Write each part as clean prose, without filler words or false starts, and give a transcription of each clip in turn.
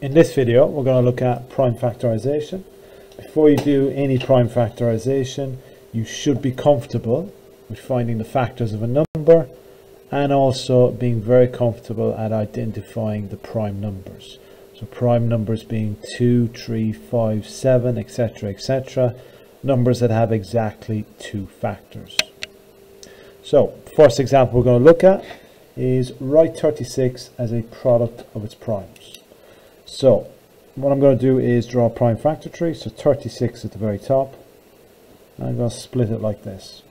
In this video, we're going to look at prime factorization. Before you do any prime factorization, you should be comfortable with finding the factors of a number and also being very comfortable at identifying the prime numbers. So prime numbers being 2, 3, 5, 7, etc., etc. Numbers that have exactly two factors. So, first example we're going to look at is write 36 as a product of its primes. So, what I'm going to do is draw a prime factor tree. So 36 at the very top. And I'm going to split it like this.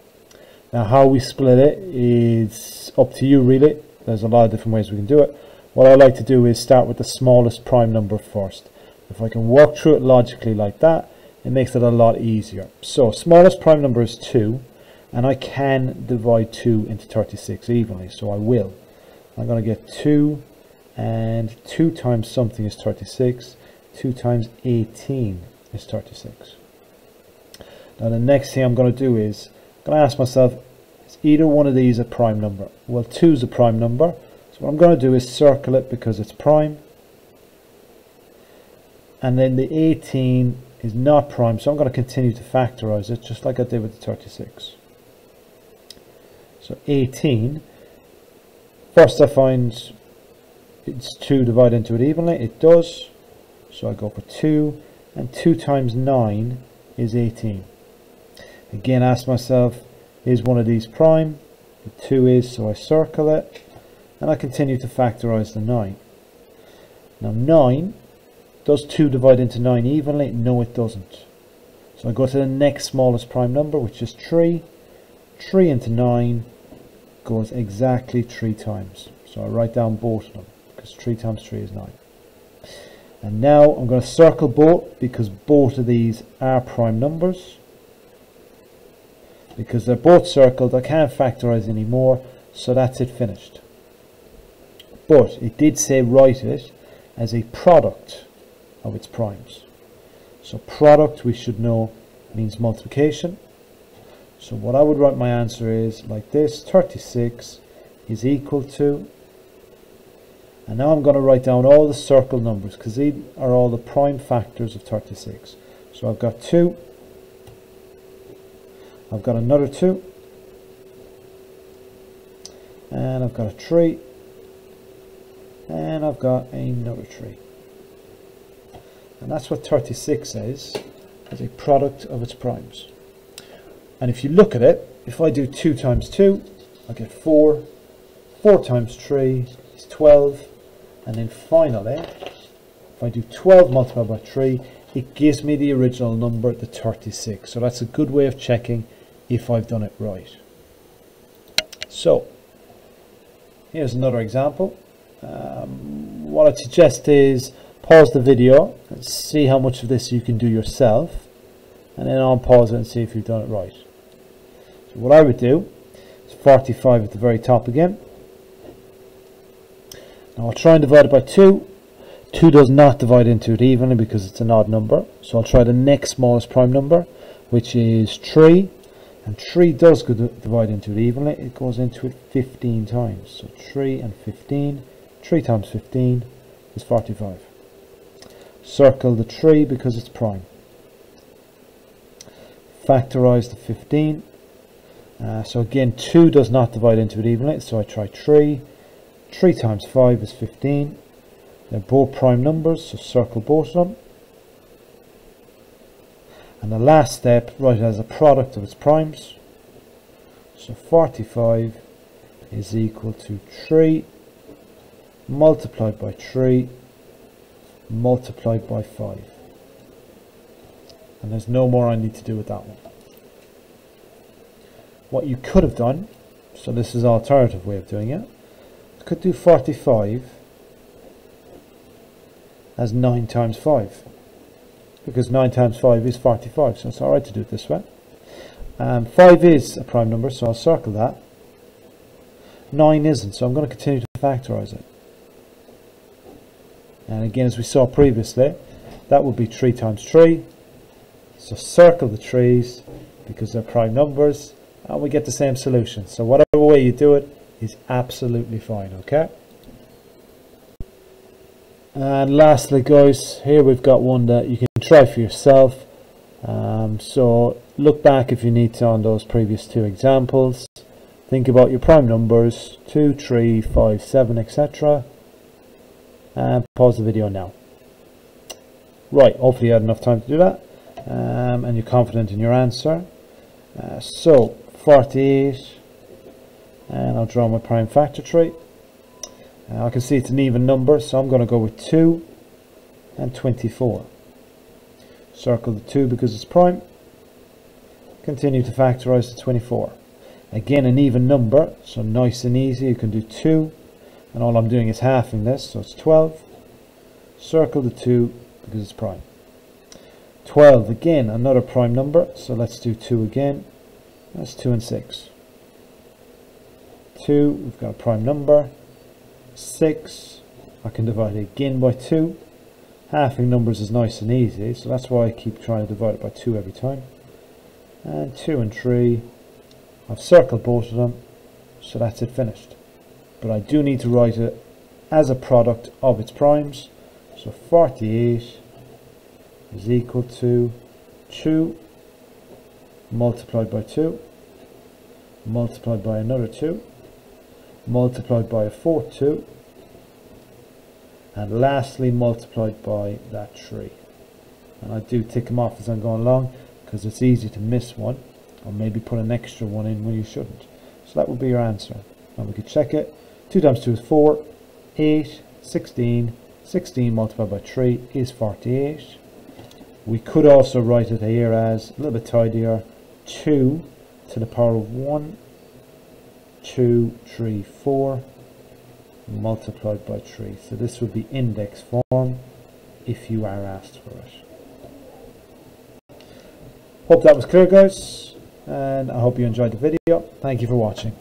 Now, how we split it is up to you, really. There's a lot of different ways we can do it. What I like to do is start with the smallest prime number first. If I can work through it logically like that, it makes it a lot easier. So, smallest prime number is 2. And I can divide 2 into 36 evenly, so I will. I'm going to get 2, and 2 times something is 36. 2 times 18 is 36. Now the next thing I'm going to do is, I'm going to ask myself, is either one of these a prime number? Well, 2 is a prime number, so what I'm going to do is circle it because it's prime. And then the 18 is not prime, so I'm going to continue to factorize it, just like I did with the 36. So 18, first I find it's 2 divided into it evenly. It does. So I go for 2, and 2 times 9 is 18. Again, ask myself, is one of these prime? The 2 is, so I circle it, and I continue to factorize the 9. Now 9, does 2 divide into 9 evenly? No, it doesn't. So I go to the next smallest prime number, which is 3. 3 into 9 goes exactly 3 times. So I write down both of them, because 3 times 3 is 9. And now I'm going to circle both, because both of these are prime numbers. Because they're both circled, I can't factorize anymore, so that's it, finished. But it did say write it as a product of its primes. So product, we should know, means multiplication. So what I would write my answer is like this: 36 is equal to, and now I'm going to write down all the circle numbers because these are all the prime factors of 36. So I've got 2, I've got another 2, and I've got a 3, and I've got another 3. And that's what 36 is, as a product of its primes. And if you look at it, if I do 2 times 2, I get 4. 4 times 3 is 12. And then finally, if I do 12 multiplied by 3, it gives me the original number, the 36. So that's a good way of checking if I've done it right. So, here's another example. What I'd suggest is pause the video and see how much of this you can do yourself. And then unpause it and see if you've done it right. So what I would do is 45 at the very top again. Now I'll try and divide it by 2. 2 does not divide into it evenly because it's an odd number. So I'll try the next smallest prime number, which is 3. And 3 does divide into it evenly. It goes into it 15 times. So 3 and 15. 3 times 15 is 45. Circle the 3 because it's prime. Factorize the 15. So again, 2 does not divide into it evenly, so I try 3. 3 times 5 is 15. They're both prime numbers, so circle both of them. And the last step, write it as a product of its primes. So 45 is equal to 3 multiplied by 3 multiplied by 5. And there's no more I need to do with that one. What you could have done, so this is an alternative way of doing it, you could do 45 as 9 times 5. Because 9 times 5 is 45, so it's alright to do it this way. 5 is a prime number, so I'll circle that. 9 isn't, so I'm going to continue to factorize it. And again, as we saw previously, that would be 3 times 3. So circle the 3's because they're prime numbers, and we get the same solution. So whatever way you do it is absolutely fine, okay? And lastly guys, here we've got one that you can try for yourself. So look back if you need to on those previous two examples. Think about your prime numbers 2, 3, 5, 7, etc. And pause the video now. Right, hopefully you had enough time to do that, and you're confident in your answer. So 48, and I'll draw my prime factor tree. I can see it's an even number, so I'm going to go with 2 and 24. Circle the 2 because it's prime. Continue to factorize the 24. Again, an even number, so nice and easy. You can do 2, and all I'm doing is halving this, so it's 12. Circle the 2 because it's prime. 12, again, another prime number, so let's do 2 again. That's 2 and 6. 2, we've got a prime number. 6, I can divide it again by 2. Halving numbers is nice and easy, so that's why I keep trying to divide it by 2 every time. And 2 and 3, I've circled both of them, so that's it finished. But I do need to write it as a product of its primes, so 48 is equal to 2 multiplied by 2 multiplied by another 2 multiplied by a fourth 2, and lastly multiplied by that 3. And I do tick them off as I'm going along because it's easy to miss one, or maybe put an extra one in when you shouldn't. So that would be your answer. And we could check it. 2 times 2 is 4, 8, 16, 16 multiplied by 3 is 48. We could also write it here as, a little bit tidier, 2 to the power of 1, 2, 3, 4 multiplied by 3. So this would be index form if you are asked for it. Hope that was clear guys, and I hope you enjoyed the video. Thank you for watching.